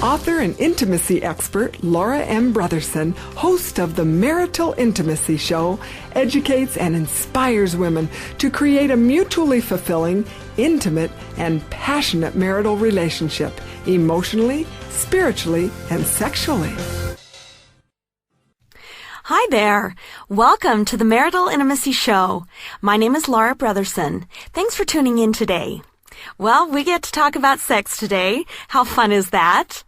Author and intimacy expert Laura M. Brotherson, host of the Marital Intimacy Show, educates and inspires women to create a mutually fulfilling, intimate, and passionate marital relationship, emotionally, spiritually, and sexually. Hi there. Welcome to the Marital Intimacy Show. My name is Laura Brotherson. Thanks for tuning in today. Well, we get to talk about sex today. How fun is that?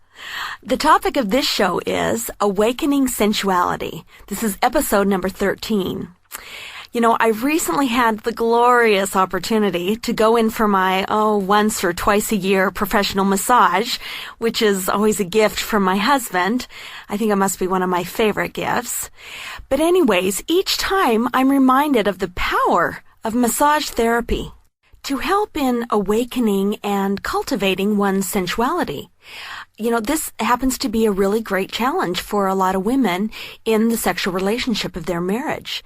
The topic of this show is Awakening Sensuality. This is episode number 13. You know, I recently had the glorious opportunity to go in for my, once or twice a year professional massage, which is always a gift from my husband. I think it must be one of my favorite gifts. But anyways, each time I'm reminded of the power of massage therapy to help in awakening and cultivating one's sensuality. You know, this happens to be a really great challenge for a lot of women in the sexual relationship of their marriage.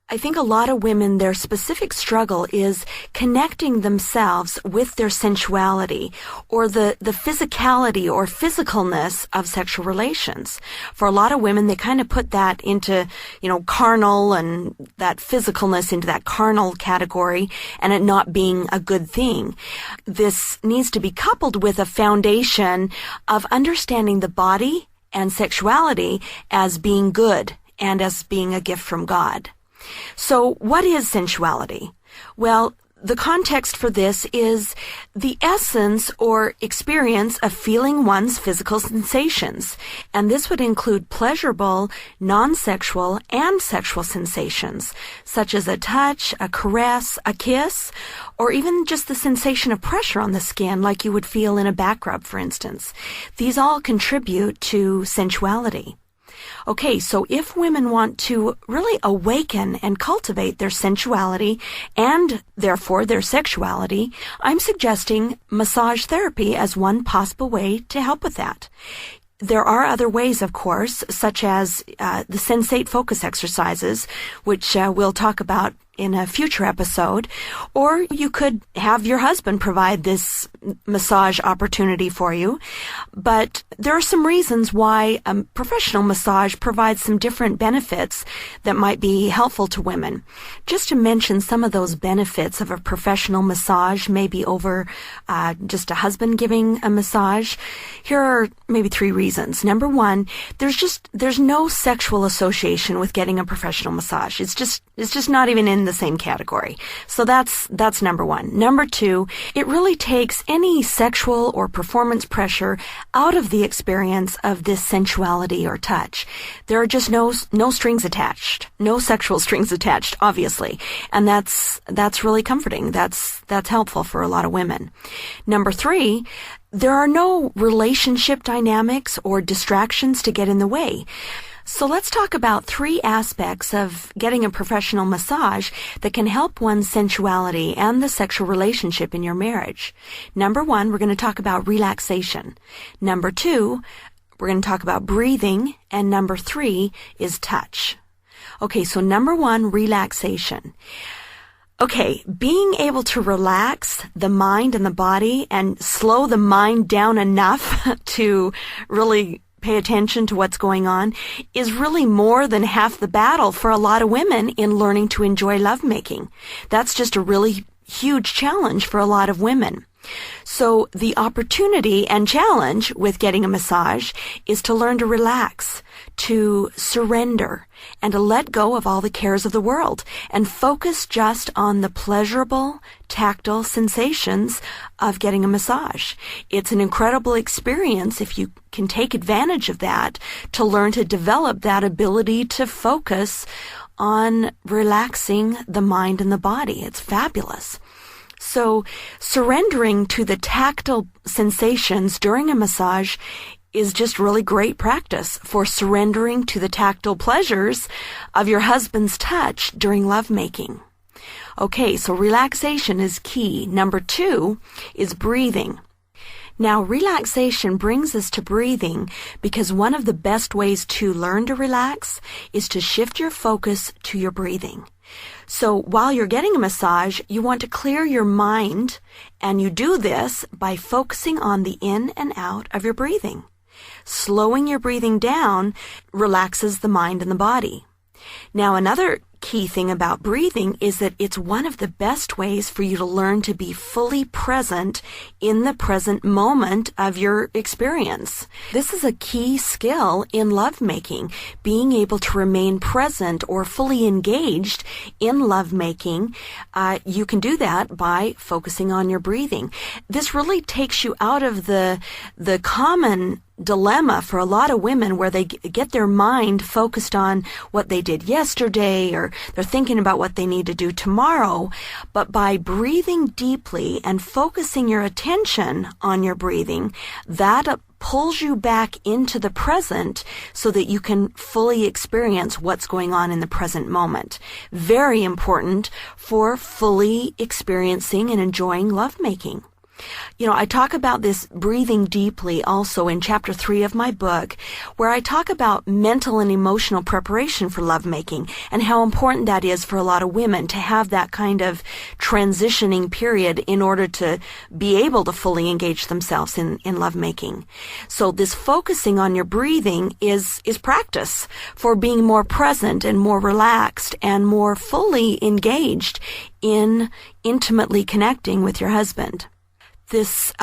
I think a lot of women, their specific struggle is connecting themselves with their sensuality or the physicality or physicalness of sexual relations. For a lot of women, they kind of put that into, carnal and that physicalness into that carnal category and it not being a good thing. This needs to be coupled with a foundation of understanding the body and sexuality as being good and as being a gift from God. So what is sensuality? Well, the context for this is the essence or experience of feeling one's physical sensations. And this would include pleasurable, non-sexual, and sexual sensations, such as a touch, a caress, a kiss, or even just the sensation of pressure on the skin like you would feel in a back rub, for instance. These all contribute to sensuality. Okay, so if women want to really awaken and cultivate their sensuality and therefore their sexuality, I'm suggesting massage therapy as one possible way to help with that. There are other ways, of course, such as the sensate focus exercises, which we'll talk about in a future episode, or you could have your husband provide this massage opportunity for you. But there are some reasons why professional massage provides some different benefits that might be helpful to women. Just to mention some of those benefits of a professional massage, maybe over just a husband giving a massage, here are maybe 3 reasons. Number 1, there's no sexual association with getting a professional massage. It's just not even in the same category. So that's number 1. Number 2, it really takes any sexual or performance pressure out of the experience of this sensuality or touch. There are just no strings attached, no sexual strings attached, obviously. And that's really comforting. That's helpful for a lot of women. Number 3, there are no relationship dynamics or distractions to get in the way. So let's talk about 3 aspects of getting a professional massage that can help one's sensuality and the sexual relationship in your marriage. Number 1, we're going to talk about relaxation. Number 2, we're going to talk about breathing. And number 3 is touch. Okay, so number 1, relaxation. Okay, being able to relax the mind and the body and slow the mind down enough to really pay attention to what's going on is really more than half the battle for a lot of women in learning to enjoy lovemaking. That's just a really huge challenge for a lot of women. So the opportunity and challenge with getting a massage is to learn to relax, to surrender, and to let go of all the cares of the world and focus just on the pleasurable, tactile sensations of getting a massage. It's an incredible experience if you can take advantage of that to learn to develop that ability to focus on relaxing the mind and the body. It's fabulous. So surrendering to the tactile sensations during a massage is just really great practice for surrendering to the tactile pleasures of your husband's touch during lovemaking. Okay, so relaxation is key. Number 2 is breathing. Now, relaxation brings us to breathing because one of the best ways to learn to relax is to shift your focus to your breathing. So while you're getting a massage, you want to clear your mind, and you do this by focusing on the in and out of your breathing. Slowing your breathing down relaxes the mind and the body. Now, another key thing about breathing is that it's one of the best ways for you to learn to be fully present in the present moment of your experience. This is a key skill in lovemaking, being able to remain present or fully engaged in lovemaking. You can do that by focusing on your breathing. This really takes you out of the common dilemma for a lot of women where they get their mind focused on what they did yesterday, or they're thinking about what they need to do tomorrow. But by breathing deeply and focusing your attention on your breathing, that pulls you back into the present so that you can fully experience what's going on in the present moment. Very important for fully experiencing and enjoying lovemaking. You know, I talk about this breathing deeply also in chapter 3 of my book, where I talk about mental and emotional preparation for lovemaking and how important that is for a lot of women to have that kind of transitioning period in order to be able to fully engage themselves in lovemaking. So this focusing on your breathing is practice for being more present and more relaxed and more fully engaged in intimately connecting with your husband. This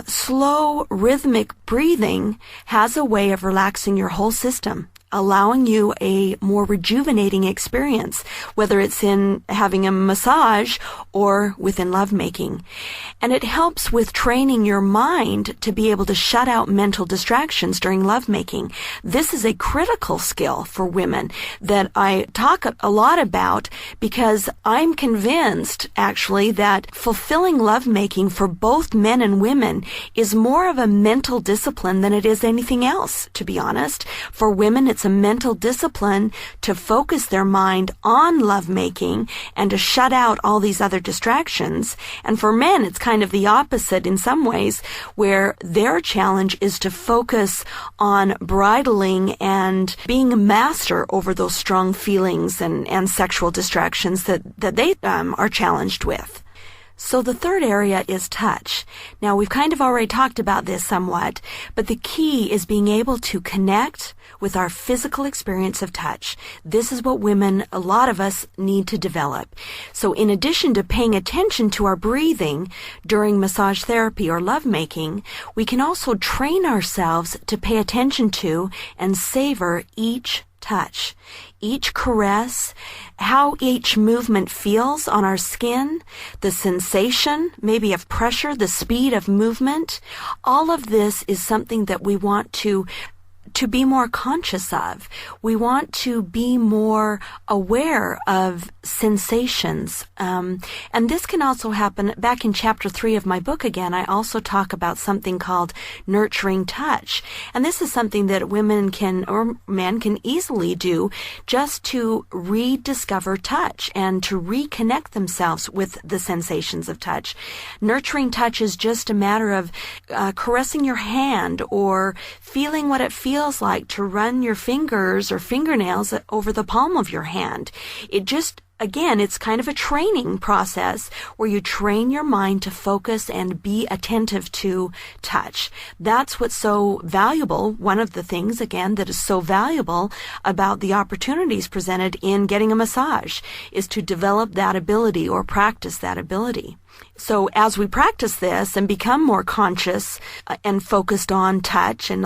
slow, rhythmic breathing has a way of relaxing your whole system, allowing you a more rejuvenating experience, whether it's in having a massage or within lovemaking. And it helps with training your mind to be able to shut out mental distractions during lovemaking. This is a critical skill for women that I talk a lot about, because I'm convinced, actually, that fulfilling lovemaking for both men and women is more of a mental discipline than it is anything else, to be honest. For women, it's a mental discipline to focus their mind on lovemaking and to shut out all these other distractions. And for men, it's kind of the opposite in some ways, where their challenge is to focus on bridling and being a master over those strong feelings and sexual distractions that they are challenged with. So the third area is touch. Now, we've kind of already talked about this somewhat, but the key is being able to connect with our physical experience of touch. This is what women, a lot of us, need to develop. So in addition to paying attention to our breathing during massage therapy or lovemaking, we can also train ourselves to pay attention to and savor each touch, each caress, how each movement feels on our skin, the sensation maybe of pressure, the speed of movement. All of this is something that we want to be more conscious of. We want to be more aware of sensations. And this can also happen. Back in chapter 3 of my book again, I also talk about something called nurturing touch. And this is something that women can, or men can, easily do just to rediscover touch and to reconnect themselves with the sensations of touch. Nurturing touch is just a matter of caressing your hand or feeling what it feels like to run your fingers or fingernails over the palm of your hand. It just, again, it's kind of a training process where you train your mind to focus and be attentive to touch. That's what's so valuable. One of the things, again, that is so valuable about the opportunities presented in getting a massage is to develop that ability or practice that ability. So as we practice this and become more conscious and focused on touch and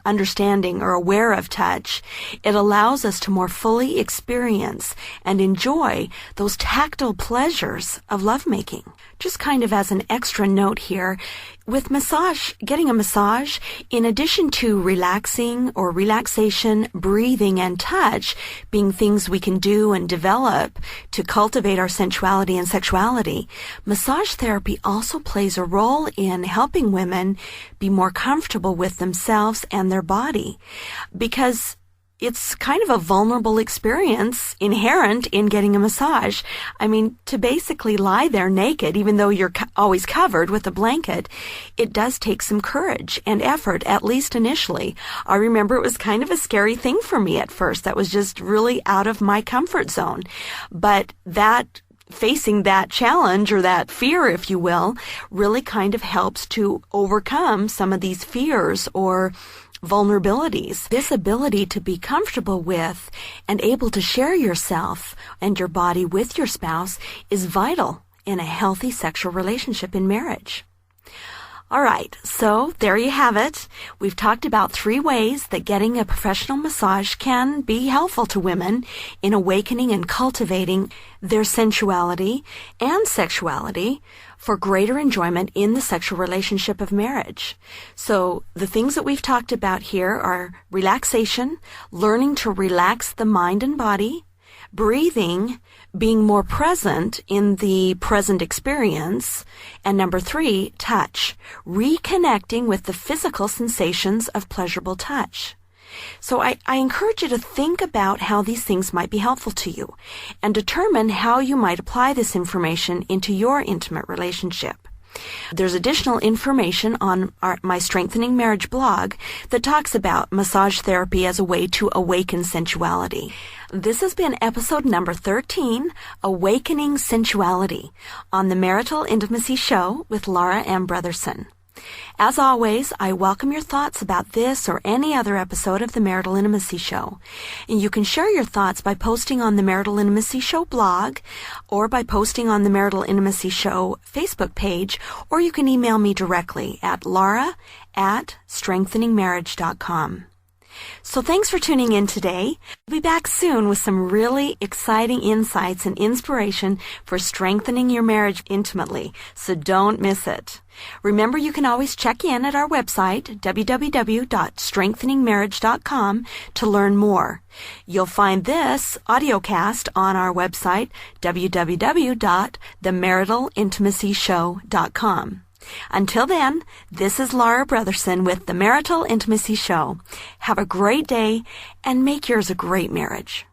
understanding or aware of touch, it allows us to more fully experience and enjoy those tactile pleasures of lovemaking. Just kind of as an extra note here, with massage, getting a massage, in addition to relaxing or relaxation, breathing, and touch being things we can do and develop to cultivate our sensuality and sexuality, massage therapy also plays a role in helping women be more comfortable with themselves and their body. Because it's kind of a vulnerable experience inherent in getting a massage. I mean, to basically lie there naked, even though you're always covered with a blanket, it does take some courage and effort, at least initially. I remember it was kind of a scary thing for me at first. That was just really out of my comfort zone. But facing that challenge, or that fear, if you will, really kind of helps to overcome some of these fears or vulnerabilities. This ability to be comfortable with and able to share yourself and your body with your spouse is vital in a healthy sexual relationship in marriage. All right, so there you have it. We've talked about 3 ways that getting a professional massage can be helpful to women in awakening and cultivating their sensuality and sexuality for greater enjoyment in the sexual relationship of marriage. So the things that we've talked about here are relaxation, learning to relax the mind and body, breathing, being more present in the present experience, and number 3, touch, reconnecting with the physical sensations of pleasurable touch. So I encourage you to think about how these things might be helpful to you and determine how you might apply this information into your intimate relationship. There's additional information on my Strengthening Marriage blog that talks about massage therapy as a way to awaken sensuality. This has been episode number 13, Awakening Sensuality, on the Marital Intimacy Show with Laura M. Brotherson. As always, I welcome your thoughts about this or any other episode of the Marital Intimacy Show. And you can share your thoughts by posting on the Marital Intimacy Show blog, or by posting on the Marital Intimacy Show Facebook page, or you can email me directly at laura@strengtheningmarriage.com. So thanks for tuning in today. We'll be back soon with some really exciting insights and inspiration for strengthening your marriage intimately, so don't miss it. Remember, you can always check in at our website, www.strengtheningmarriage.com, to learn more. You'll find this audiocast on our website, www.themaritalintymacyshow.com. Until then, this is Laura Brotherson with the Marital Intimacy Show. Have a great day and make yours a great marriage.